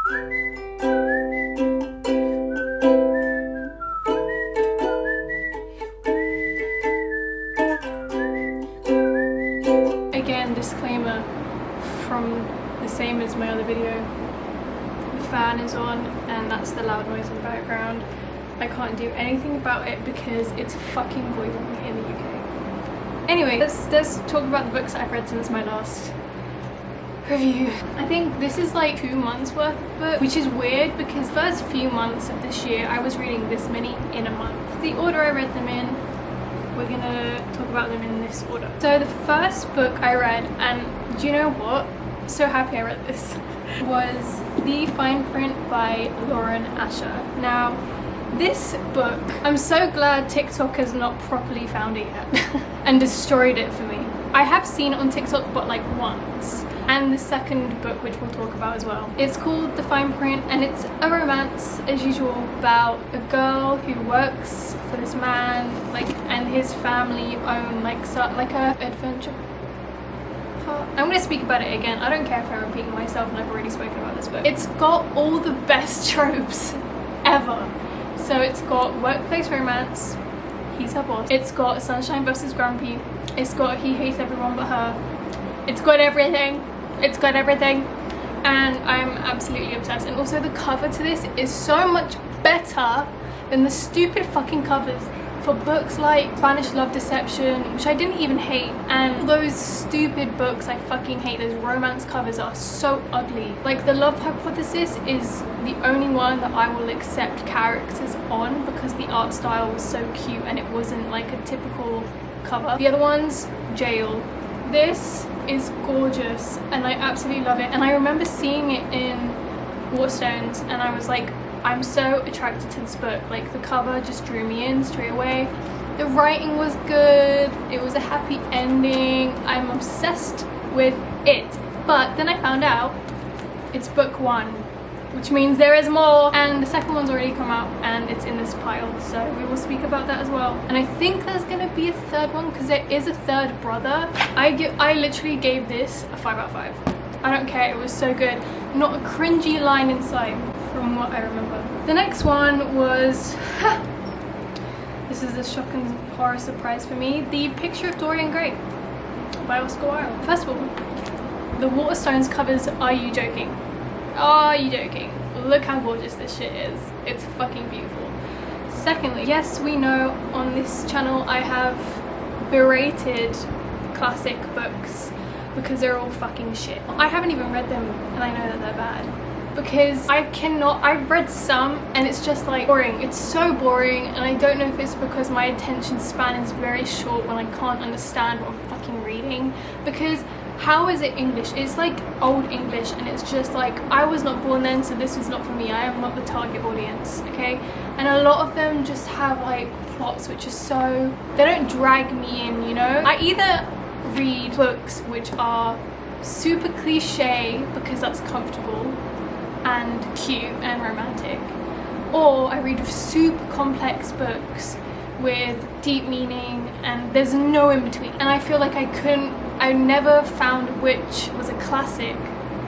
Again, disclaimer from the same as my other video. The fan is on and that's the loud noise in the background. I can't do anything about it because it's fucking boiling in the UK. Anyway, let's talk about the books I've read since my last review. I think this is like 2 months worth of book, which is weird because the first few months of this year I was reading this many in a month. The order I read them in, we're gonna talk about them in this order. So the first book I read, and do you know what? So happy I read this, was The Fine Print by Lauren Asher. Now, this book, I'm so glad TikTok has not properly found it yet and destroyed it for me. I have seen it on TikTok, but like once. And the second book, which we'll talk about as well. It's called The Fine Print, and it's a romance, as usual, about a girl who works for this man, like, and his family own like a adventure park. I'm gonna speak about it again. I don't care if I'm repeating myself, and I've already spoken about this book. It's got all the best tropes ever. So it's got workplace romance, he's her boss. It's got Sunshine versus Grumpy. It's got he hates everyone but her. It's got everything. It's got everything. And I'm absolutely obsessed. And also the cover to this is so much better than the stupid fucking covers for books like Spanish Love Deception, which I didn't even hate, and those stupid books I fucking hate. Those romance covers are so ugly. Like the Love Hypothesis is the only one that I will accept characters on because the art style was so cute and it wasn't like a typical cover. The other one's Jail. This is gorgeous and I absolutely love it, and I remember seeing it in Waterstones and I was like, I'm so attracted to this book. Like the cover just drew me in straight away. The writing was good. It was a happy ending. I'm obsessed with it. But then I found out it's book 1, which means there is more. And the second one's already come out and it's in this pile. So we will speak about that as well. And I think there's gonna be a third one because there is a third brother. I literally gave this a 5 out of 5. I don't care, it was so good. Not a cringy line inside from what I remember. The next one was, this is a Shopkins Horror surprise for me, The Picture of Dorian Gray by Oscar Wilde. First of all, the Waterstones covers, are you joking? Are you joking? Look how gorgeous this shit is. It's fucking beautiful. Secondly, yes, we know on this channel I have berated classic books because they're all fucking shit. I haven't even read them and I know that they're bad because I've read some and it's just like boring. It's so boring, and I don't know if it's because my attention span is very short when I can't understand what I'm fucking reading, because how is it English? It's like old English and it's just like, I was not born then, so this is not for me. I am not the target audience, okay? And a lot of them just have like plots which are so, they don't drag me in, you know? I either read books which are super cliche because that's comfortable and cute and romantic, or I read super complex books with deep meaning and there's no in between. And I feel like I never found which was a classic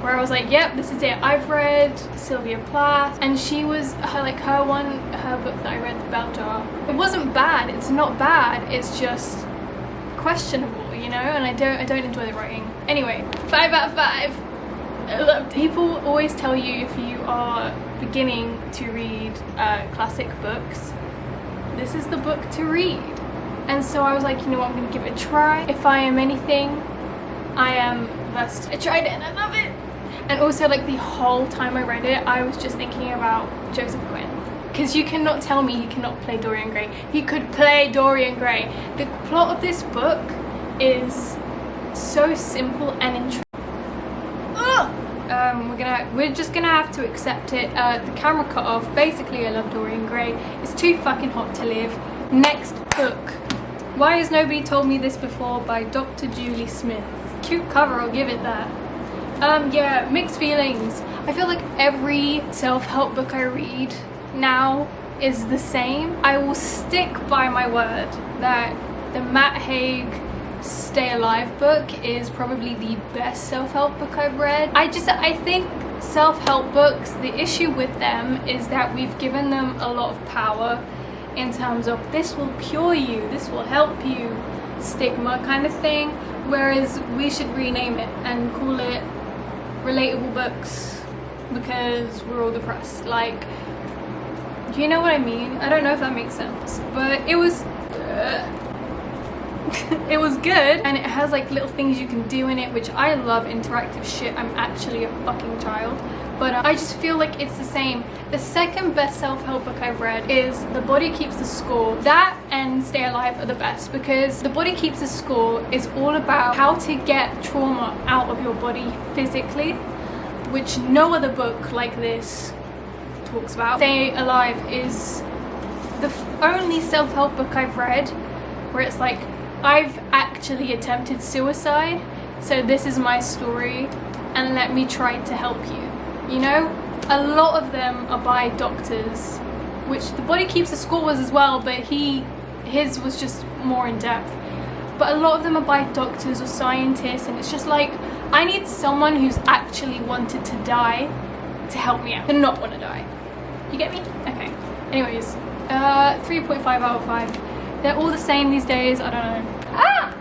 where I was like, yep, this is it. I've read Sylvia Plath, and she was her book that I read, The Bell Jar. It wasn't bad, it's not bad, it's just questionable, you know, and I don't enjoy the writing. Anyway, 5 out of 5. I loved it. People always tell you if you are beginning to read classic books, this is the book to read. And so I was like, you know what, I'm gonna give it a try. If I am anything, I am blessed. I tried it and I love it. And also, like, the whole time I read it, I was just thinking about Joseph Quinn. Because you cannot tell me he cannot play Dorian Gray. He could play Dorian Gray. The plot of this book is so simple and interesting. We're just gonna have to accept it. The camera cut off. Basically, I love Dorian Gray. It's too fucking hot to live. Next book. Why Has Nobody Told Me This Before by Dr. Julie Smith. Cute cover, I'll give it that. Yeah, mixed feelings. I feel like every self-help book I read now is the same. I will stick by my word that the Matt Haig Stay Alive book is probably the best self-help book I've read. I think self-help books, the issue with them is that we've given them a lot of power in terms of this will cure you, this will help you, stigma kind of thing, whereas we should rename it and call it relatable books, because we're all depressed. Like, do you know what I mean? I don't know if that makes sense, but it was it was good, and it has like little things you can do in it, which I love. Interactive shit. I'm actually a fucking child, but I just feel like it's the same. The second best self-help book I've read is The Body Keeps the Score. That and Stay Alive are the best, because The Body Keeps the Score is all about how to get trauma out of your body physically, which no other book like this talks about. Stay Alive is the only self-help book I've read where it's like, I've actually attempted suicide, so this is my story and let me try to help you. You know, a lot of them are by doctors, which The Body Keeps the Score was as well, but his was just more in depth. But a lot of them are by doctors or scientists, and it's just like, I need someone who's actually wanted to die to help me out, and not want to die. You get me? Okay. Anyways, 3.5 out of 5. They're all the same these days, I don't know. Ah!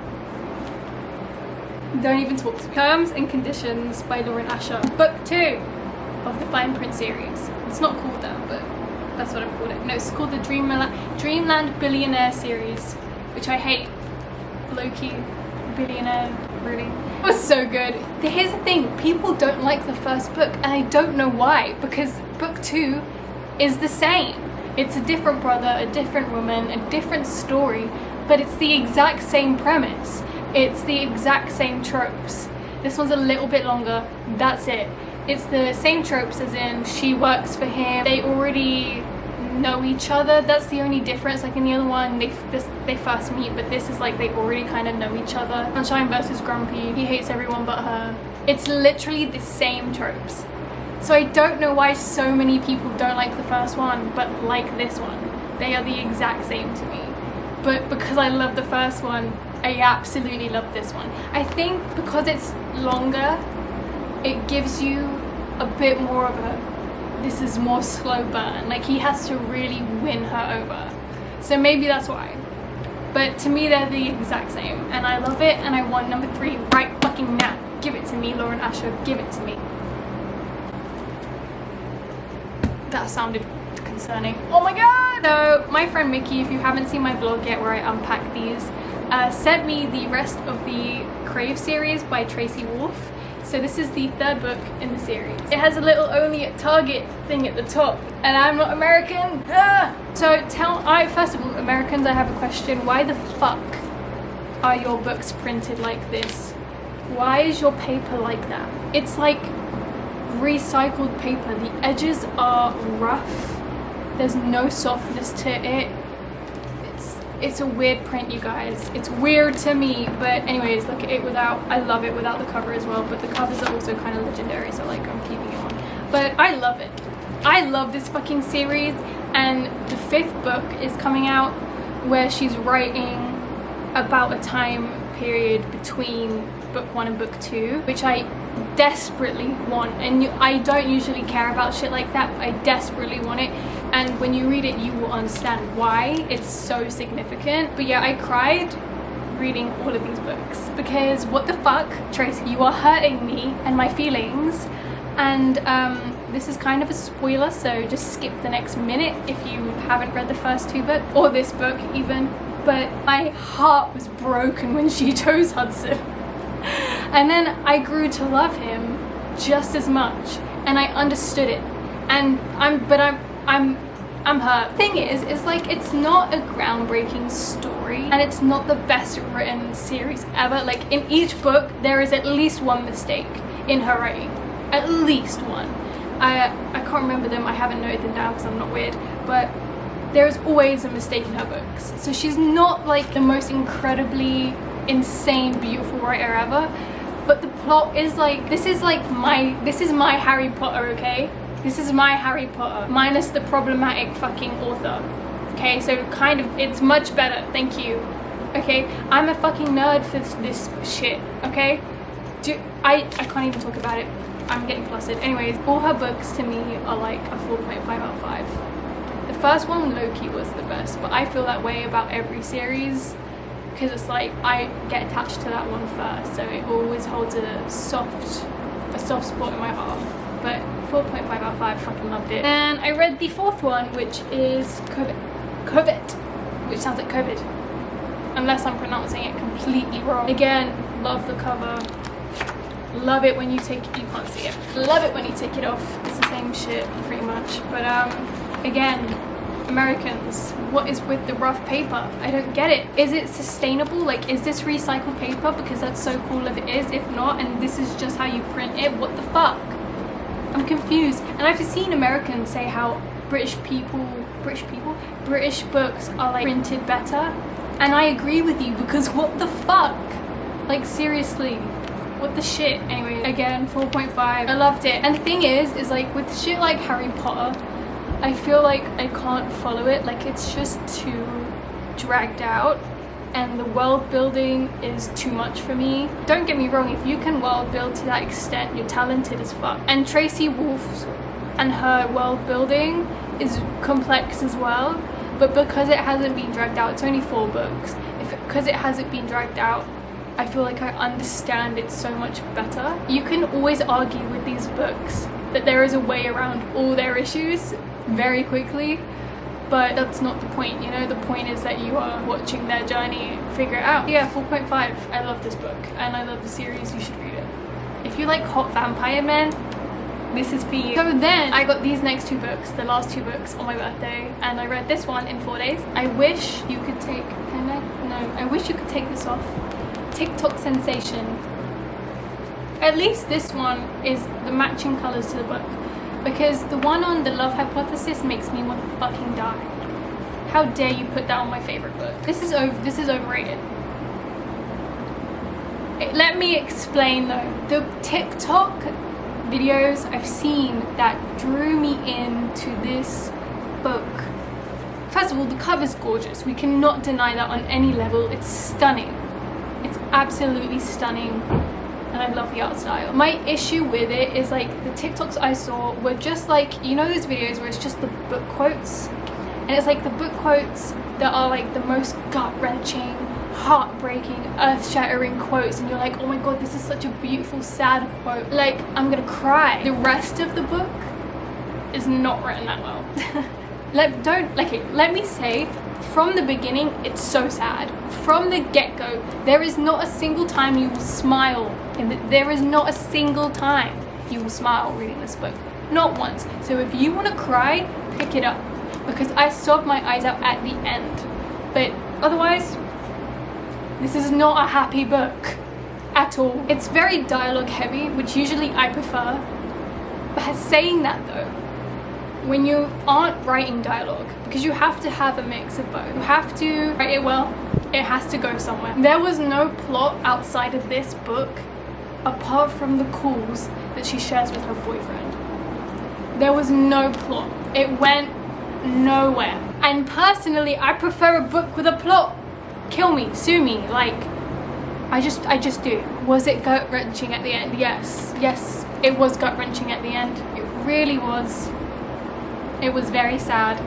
Don't even talk to me. Terms and Conditions by Dorian Gray. Book 2 of the Fine Print series. It's not called that, but that's what I've called it. No, it's called the Dreamland Billionaire series, which I hate. Low-key billionaire, really. It was so good. Here's the thing, people don't like the first book, and I don't know why, because book 2 is the same. It's a different brother, a different woman, a different story, but it's the exact same premise. It's the exact same tropes. This one's a little bit longer, that's it. It's the same tropes, as in she works for him, they already know each other. That's the only difference. Like in the other one, they first meet, but this is like they already kind of know each other. Sunshine versus Grumpy, he hates everyone but her. It's literally the same tropes. So I don't know why so many people don't like the first one but like this one. They are the exact same to me. But because I love the first one, I absolutely love this one. I think because it's longer, it gives you a bit more of a, this is more slow burn. Like he has to really win her over. So maybe that's why. But to me, they're the exact same. And I love it, and I want number 3 right fucking now. Give it to me, Lauren Asher, give it to me. That sounded concerning. Oh my god! So my friend Mickey, if you haven't seen my vlog yet where I unpack these, sent me the rest of the Crave series by Tracy Wolff. So this is the 3rd book in the series. It has a little only at Target thing at the top, and I'm not American. Ah! So first of all, Americans, I have a question. Why the fuck are your books printed like this? Why is your paper like that? It's like recycled paper. The edges are rough. There's no softness to it. It's a weird print, you guys. It's weird to me, but anyways, look at it without. I love it without the cover as well, but the covers are also kind of legendary, so like I'm keeping it on. But I love it. I love this fucking series, and the 5th book is coming out where she's writing about a time period between book 1 and book 2, which I desperately want. And I don't usually care about shit like that, but I desperately want it. And when you read it, you will understand why it's so significant. But yeah, I cried reading all of these books because what the fuck, Tracy, you are hurting me and my feelings. And this is kind of a spoiler, so just skip the next minute if you haven't read the first 2 books, or this book even. But my heart was broken when she chose Hudson. And then I grew to love him just as much, and I understood it. And I'm hurt. Thing is like it's not a groundbreaking story, and it's not the best written series ever. Like in each book, there is at least one mistake in her writing, at least one. I can't remember them. I haven't noted them down because I'm not weird, but there's always a mistake in her books. So she's not like the most incredibly insane, beautiful writer ever. But the plot is like, this is my Harry Potter, okay? This is my Harry Potter, minus the problematic fucking author. Okay, so kind of, it's much better, thank you. okay? I'm a fucking nerd for this shit, okay? I can't even talk about it. I'm getting flustered. Anyways, all her books to me are like a 4.5 out of 5. The first one, low-key, was the best, but I feel that way about every series because it's like I get attached to that one first, so it always holds a soft spot in my heart. But 4.5 out of 5, fucking loved it. And I read the fourth one, which is Coven, which sounds like COVID, unless I'm pronouncing it completely wrong. Again, love the cover. Love it when you take it, you can't see it. Love it when you take it off. It's the same shit, pretty much. But again, Americans, what is with the rough paper? I don't get it. Is it sustainable? Like, is this recycled paper? Because that's so cool if it is. If not, and this is just how you print it, what the fuck? I'm confused. And I've seen Americans say how British books are like printed better. And I agree with you, because what the fuck? Like, seriously. What the shit? Anyway, again, 4.5. I loved it. And the thing is like with shit like Harry Potter, I feel like I can't follow it. Like, it's just too dragged out and the world building is too much for me. Don't get me wrong, if you can world build to that extent, you're talented as fuck. And Tracy Wolf's and her world building is complex as well. But because it hasn't been dragged out, it's only 4 books. Because it hasn't been dragged out, I feel like I understand it so much better. You can always argue with these books that there is a way around all their issues very quickly, but that's not the point, you know? The point is that you are watching their journey figure it out. Yeah, 4.5. I love this book and I love the series. You should read it. If you like hot vampire men, this is for you. So then I got these next 2 books, the last 2 books, on my birthday, and I read this one in 4 days. I wish you could take, I wish you could take this off. TikTok sensation. At least this one is the matching colors to the book, because the one on the Love Hypothesis makes me want to fucking die. How dare you put that on my favorite book? This is overrated. Let me explain though. The TikTok videos I've seen that drew me into this book. First of all, the cover's gorgeous. We cannot deny that on any level. It's stunning. It's absolutely stunning, and I love the art style. My issue with it is like the TikToks I saw were just like, you know those videos where it's just the book quotes, and it's like the book quotes that are like the most gut-wrenching, heartbreaking, earth-shattering quotes, and you're like, oh my god, this is such a beautiful, sad quote. Like, I'm gonna cry. The rest of the book is not written that well. Let me say, from the beginning, it's so sad. From the get-go, there is not a single time you will smile. There is not a single time you will smile reading this book. Not once. So if you want to cry, pick it up. Because I sobbed my eyes out at the end. But otherwise, this is not a happy book at all. It's very dialogue heavy, which usually I prefer. But saying that though, when you aren't writing dialogue, because you have to have a mix of both. You have to write it well, it has to go somewhere. There was no plot outside of this book apart from the calls that she shares with her boyfriend. There was no plot. It went nowhere. And personally, I prefer a book with a plot. Kill me, sue me, like, I just do. Was it gut-wrenching at the end? Yes, it was gut-wrenching at the end. It really was. It was very sad,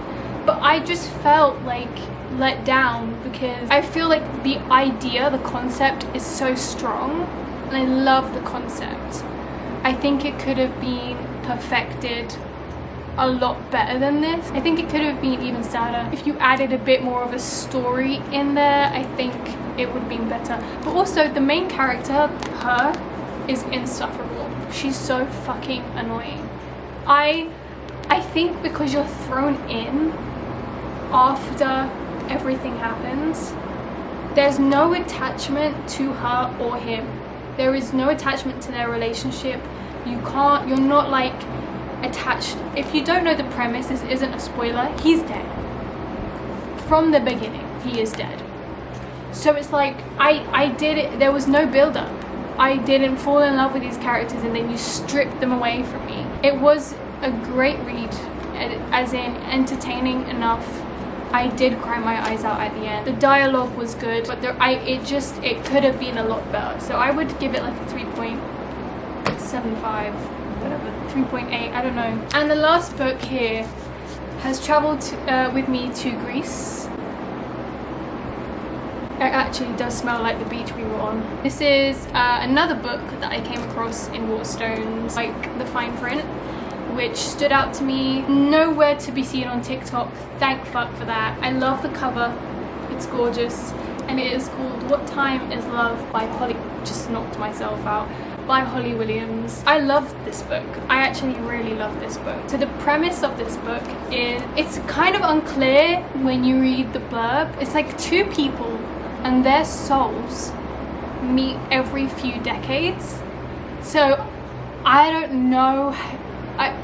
but I just felt like let down because I feel like the idea, the concept is so strong, and I love the concept. I think it could have been perfected a lot better than this. I think it could have been even sadder. If you added a bit more of a story in there, I think it would have been better. But also the main character, her, is insufferable. She's so fucking annoying. I think because you're thrown in after everything happens, there's no attachment to her or him. There is no attachment to their relationship. You're not like attached. If you don't know the premise, this isn't a spoiler, he's dead. From the beginning, he is dead. So it's like, I did it, there was no build up. I didn't fall in love with these characters and then you stripped them away from me. It was a great read, as in entertaining enough I did cry my eyes out at the end. The dialogue was good, but it could have been a lot better. So I would give it like a 3.75, whatever, 3.8, I don't know. And the last book here has traveled with me to Greece. It actually does smell like the beach we were on. This is another book that I came across in Waterstones, like the fine print, which stood out to me. Nowhere to be seen on TikTok, thank fuck for that. I love the cover, it's gorgeous, and it is called What Time Is Love by Holly, just knocked myself out, by Holly Williams. I love this book. I actually really love this book. So the premise of this book is, it's kind of unclear when you read the blurb. It's like two people and their souls meet every few decades. So I don't know,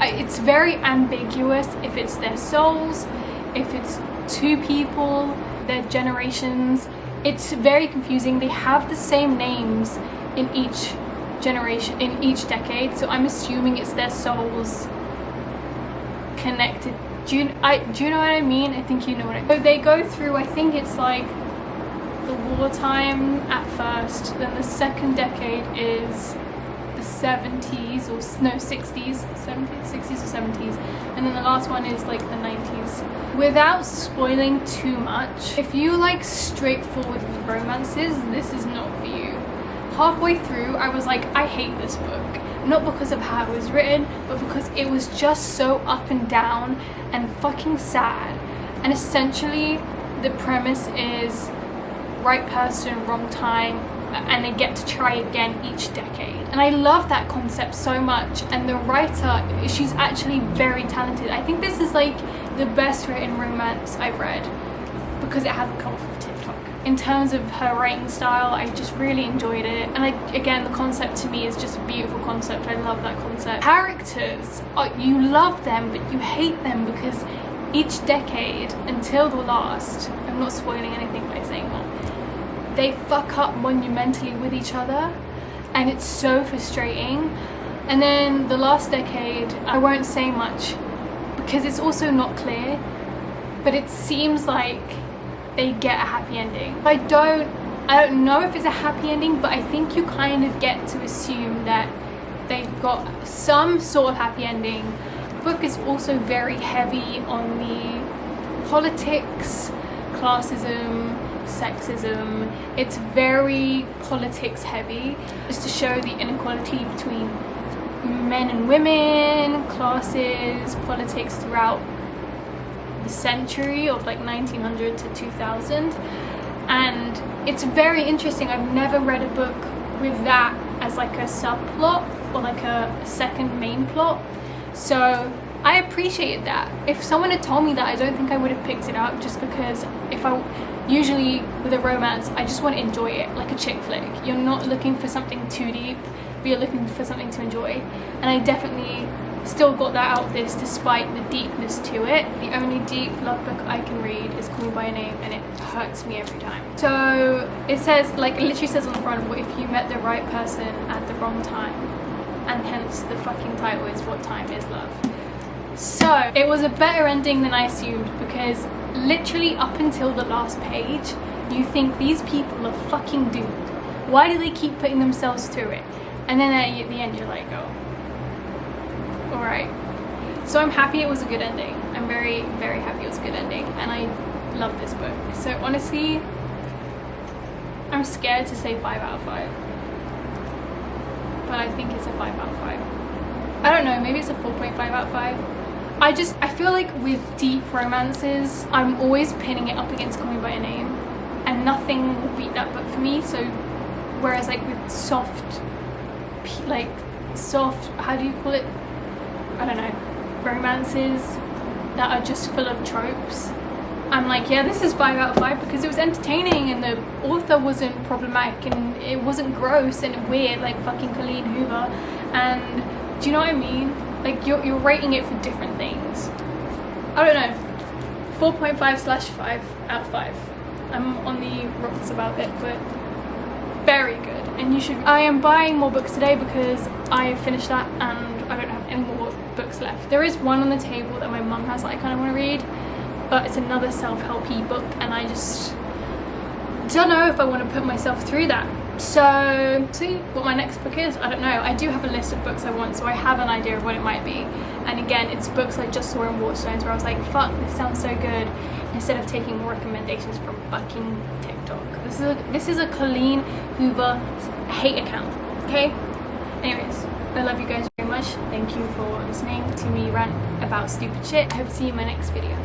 it's very ambiguous if it's their souls, if it's two people, their generations. It's very confusing. They have the same names in each generation, in each decade, so I'm assuming it's their souls connected. Do you know what I mean? I think you know what I mean. So they go through, I think it's like the wartime at first, then the second decade is the 70s or no 60s, 70s, 60s or 70s, and then the last one is like the 90s. Without spoiling too much, if you like straightforward romances, this is not for you. Halfway through I was like, I hate this book, not because of how it was written, but because it was just so up and down and fucking sad. And essentially the premise is right person, wrong time, and they get to try again each decade. And I love that concept so much, and the writer, she's actually very talented. I think this is like the best written romance I've read, because it hasn't come off of TikTok. In terms of her writing style, I just really enjoyed it. And again, the concept to me is just a beautiful concept. I love that concept. Characters, you love them, but you hate them because each decade until the last, I'm not spoiling anything by saying that, they fuck up monumentally with each other, and it's so frustrating. And then the last decade, I won't say much because it's also not clear, but it seems like they get a happy ending. I don't know if it's a happy ending, but I think you kind of get to assume that they've got some sort of happy ending. The book is also very heavy on the politics, classism, sexism. It's very politics heavy, just to show the inequality between men and women, classes, politics throughout the century of like 1900 to 2000. And it's very interesting. I've never read a book with that as like a subplot or like a second main plot, so I appreciate that. If someone had told me that, I don't think I would have picked it up, just because usually with a romance, I just want to enjoy it, like a chick flick. You're not looking for something too deep, but you're looking for something to enjoy. And I definitely still got that out of this, despite the deepness to it. The only deep love book I can read is Call Me By Your Name, and it hurts me every time. So it says, like, it literally says on the front, what if you met the right person at the wrong time? And hence the fucking title is What Time Is Love. So it was a better ending than I assumed, because literally up until the last page, you think these people are fucking doomed. Why do they keep putting themselves through it? And then at the end you're like, oh, alright. So I'm happy it was a good ending. I'm very, very happy it was a good ending, and I love this book. So honestly, I'm scared to say 5 out of 5. But I think it's a 5 out of 5. I don't know, maybe it's a 4.5 out of 5. I feel like with deep romances, I'm always pinning it up against Call Me By Your Name, and nothing will beat that book for me. So whereas like with soft, how do you call it? I don't know, romances that are just full of tropes, I'm like, yeah, this is 5 out of 5 because it was entertaining and the author wasn't problematic and it wasn't gross and weird like fucking Colleen Hoover. And do you know what I mean? Like you're rating it for different things. I don't know, 4.5/5 out of 5. I'm on the rocks about it, but very good, and you should. I am buying more books today because I finished that and I don't have any more books left. There is one on the table that my mum has that I kind of want to read, but it's another self-helpy book, and I just don't know if I want to put myself through that. So see what my next book is. I don't know. I do have a list of books I want, so I have an idea of what it might be. And again, it's books I just saw in Waterstones where I was like, fuck, this sounds so good, instead of taking recommendations from fucking TikTok. This is a Colleen Hoover hate account, okay? Anyways, I love you guys very much. Thank you for listening to me rant about stupid shit. I hope to see you in my next video.